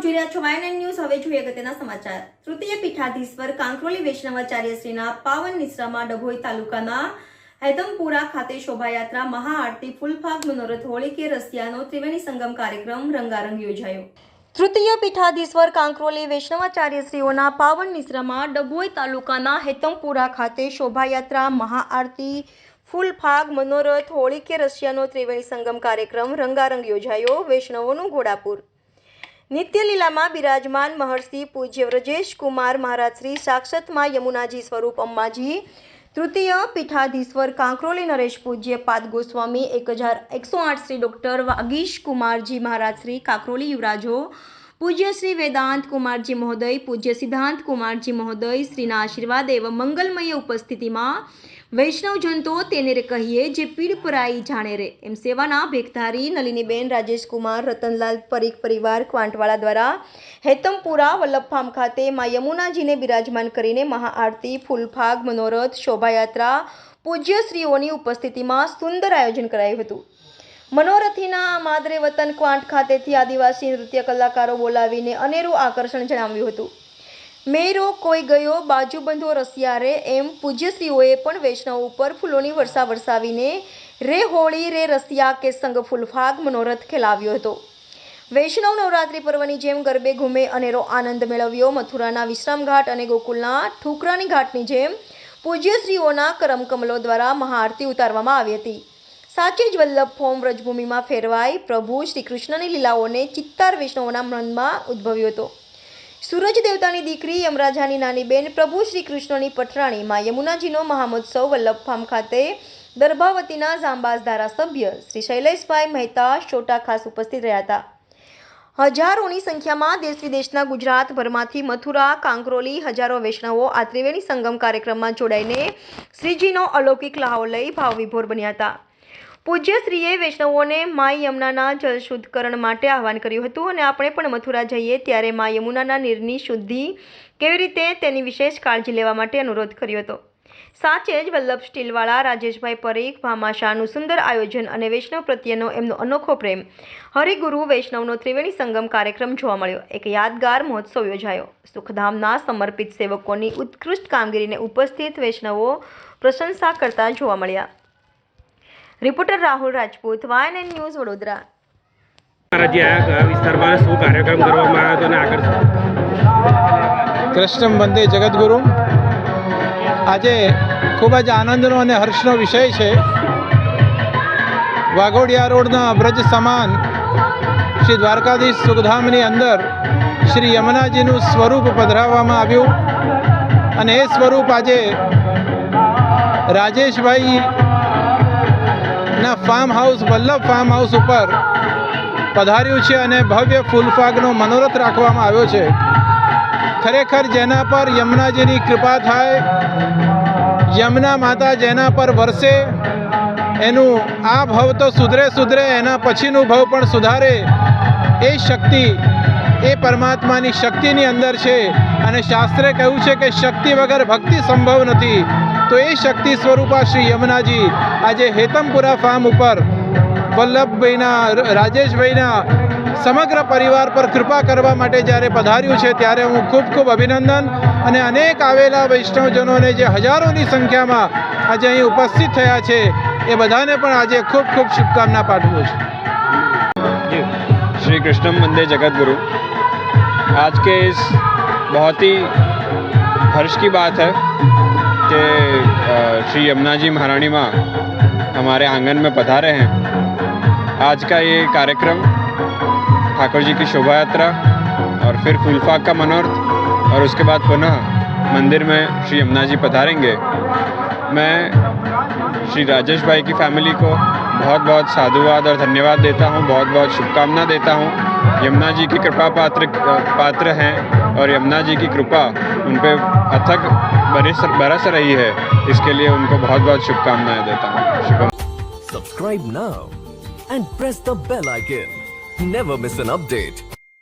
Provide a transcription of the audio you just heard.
જોઈ રહ્યા છો વાયન ન્યૂઝ। હવે જોઈએ અગત્યના સમાચાર। તૃતીય પીઠાધીશ્વર કાંકરોલી વૈષ્ણવાચાર્ય શ્રીના પાવન નિશ્રામાં ડભોઈ તાલુકાના હેતમપુરા ખાતે શોભાયાત્રા, મહાઆરતી, ફૂલફાગ, મનોરથ, હોળી કે રસિયાનો ત્રિવેણી સંગમ કાર્યક્રમ રંગારંગ યોજાયો। તૃતીય પીઠાધીશ્વર કાંકરોલી વૈષ્ણવાચાર્ય શ્રીઓના પાવન નિશ્રામાં ડભોઈ તાલુકાના હેતમપુરા ખાતે શોભાયાત્રા, મહાઆરતી, ફૂલફાગ, મનોરથ, હોળી કે રસિયાનો ત્રિવેણી સંગમ કાર્યક્રમ રંગારંગ યોજાયો। વૈષ્ણવોનું ઘોડાપુર। નિત્ય લીલામાં બિરાજમાન મહર્ષિ પૂજ્ય વ્રજેશ કુમાર મહારાજ શ્રી સાક્ષાત માં યમુનાજી સ્વરૂપ અંબાજી, તૃતીય પીઠાધીશ્વર કાંકરોલી નરેશ પૂજ્ય પાદ ગોસ્વામી 1108 શ્રી ડોક્ટર વાગીશ કુમારજી મહારાજ શ્રી કાંકરોલી યુવરાજો, પૂજ્ય શ્રી વેદાંત કુમારજી મહોદય, પૂજ્ય સિદ્ધાંત કુમારજી મહોદય શ્રીના આશીર્વાદ એવં મંગલમય ઉપસ્થિતિમાં વૈષ્ણવજન તો તેને રે કહીએ જે પીડ પરાઈ જાણે રે એમ સેવાના ભેખધારી નલિનીબેન રાજેશકુમાર રતનલાલ પરીખ પરિવાર ક્વાંટવાળા દ્વારા હેતમપુરા વલ્લભ ફાર્મ ખાતે મા યમુનાજીને બિરાજમાન કરીને મહાઆરતી, ફૂલફાગ, મનોરથ, શોભાયાત્રા પૂજ્યશ્રીઓની ઉપસ્થિતિમાં સુંદર આયોજન કરાયું હતું। મનોરથીના માદરે વતન ક્વાંટ ખાતેથી આદિવાસી નૃત્ય કલાકારો બોલાવીને અનેરું આકર્ષણ જણાવ્યું હતું। મેરો કોઈ ગયો બાજુબંધો રસિયારે એમ પૂજ્યશ્રીઓએ પણ વૈષ્ણવ ઉપર ફૂલોની વર્ષા વરસાવીને રે હોળી રે રસિયા કે સંગ ફૂલફાગ મનોરથ ખેલાવ્યો હતો। વૈષ્ણવ નવરાત્રિ પર્વની જેમ ગરબે ઘૂમે અનેરો આનંદ મેળવ્યો। મથુરાના વિશ્રામ ઘાટ અને ગોકુલના ઠુકરાની ઘાટની જેમ પૂજ્યશ્રીઓના કરમકમલો દ્વારા મહાઆરતી ઉતારવામાં આવી હતી। સાચે જ વલ્લભ ફોમ વ્રજભૂમિમાં ફેરવાઈ પ્રભુ શ્રી કૃષ્ણની લીલાઓને ચિત્તાર વૈષ્ણવોના મનમાં ઉદ્ભવ્યો હતો। સૂરજ દેવતાની દીકરી યમરાજાની નાની બેન પ્રભુ શ્રી કૃષ્ણની પટરાણી માં યમુનાજીનો મહામહોત્સવ વલ્લભ ફાર્મ ખાતે દર્ભાવતીના જાંબાઝ ધારાસભ્ય શ્રી શૈલેષભાઈ મહેતા શોટા ખાસ ઉપસ્થિત રહ્યા હતા। હજારોની સંખ્યામાં દેશ વિદેશના ગુજરાતભરમાંથી મથુરા, કાંકરોલી હજારો વૈષ્ણવો આ ત્રિવેણી સંગમ કાર્યક્રમમાં જોડાઈને શ્રીજીનો અલૌકિક લહાવો લઈ ભાવવિભોર બન્યા હતા। પૂજ્યશ્રીએ વૈષ્ણવોને માઈ યમુનાના જળ શુદ્ધકરણ માટે આહવાન કર્યું હતું અને આપણે પણ મથુરા જઈએ ત્યારે મા યમુનાના નીરની શુદ્ધિ કેવી રીતે તેની વિશેષ કાળજી લેવા માટે અનુરોધ કર્યો હતો। સાચે જ વલ્લભ સ્ટીલવાળા રાજેશભાઈ પરીખ ભામાશાહનું સુંદર આયોજન અને વૈષ્ણવ પ્રત્યેનો એમનો અનોખો પ્રેમ, હરિગુરુ વૈષ્ણવનો ત્રિવેણી સંગમ કાર્યક્રમ જોવા મળ્યો। એક યાદગાર મહોત્સવ યોજાયો। સુખધામના સમર્પિત સેવકોની ઉત્કૃષ્ટ કામગીરીને ઉપસ્થિત વૈષ્ણવો પ્રશંસા કરતા જોવા મળ્યા। રિપોર્ટર રાહુલ રાજપૂત, વાયન ન્યૂઝ, વડોદરા। વિસ્તારમાં શું કાર્યક્રમ કરવામાં આવ્યો હતો અને આગળ કૃષ્ણ વંદે જગદગુરુ આજે ખૂબ જ આનંદનો અને હર્ષનો વિષય છે। વાઘોડિયા રોડના બ્રજ સમાન શ્રી દ્વારકાધીશ સુખધામની અંદર શ્રી યમુનાજીનું સ્વરૂપ પધરાવવામાં આવ્યું અને એ સ્વરૂપ આજે રાજેશભાઈ ના farm house Vallabh farm house ઉપર પધાર્યું છે અને ભવ્ય ફૂલફાગનો મનોરથ રાખવામાં આવ્યો છે। ખરેખર જેના પર યમુનાજીની કૃપા થાય, યમુના માતા જેના પર વરસે એનું આ ભવ તો સુધરે એના પછીનું ભવ પણ સુધારે એ શક્તિ એ પરમાત્માની શક્તિની અંદર છે અને શાસ્ત્રે કહ્યું છે કે શક્તિ વગર ભક્તિ સંભવ નથી। તો એ શક્તિ સ્વરૂપા શ્રી યમુનાજી આજે હેતમપુરા ફાર્મ ઉપર વલ્લભભાઈના રાજેશભાઈના સમગ્ર પરિવાર પર કૃપા કરવા માટે જ્યારે પધાર્યું છે ત્યારે હું ખૂબ અભિનંદન અને અનેક આવેલા વૈષ્ણવજનોને જે હજારોની સંખ્યામાં આજે અહીં ઉપસ્થિત થયા છે એ બધાને પણ આજે ખૂબ શુભકામના પાઠવું છું। श्री कृष्णम वंदे जगतगुरु। आज के इस बहुत ही हर्ष की बात है कि श्री यमुना जी महारानी माँ हमारे आंगन में पधारे हैं। आज का ये कार्यक्रम ठाकुर जी की शोभा यात्रा और फिर फूलफाग का मनोरथ और उसके बाद पुनः मंदिर में श्री यमुना जी पधारेंगे। मैं श्री राजेश भाई की फैमिली को बहुत साधुवाद और धन्यवाद देता हूँ, बहुत शुभकामना देता हूँ। यमुना जी की कृपा पात्र हैं और यमुना जी की कृपा उन पे अथक बरस रही है, इसके लिए उनको बहुत शुभकामनाएं देता हूँ। Subscribe now and press the bell icon. Never miss an update.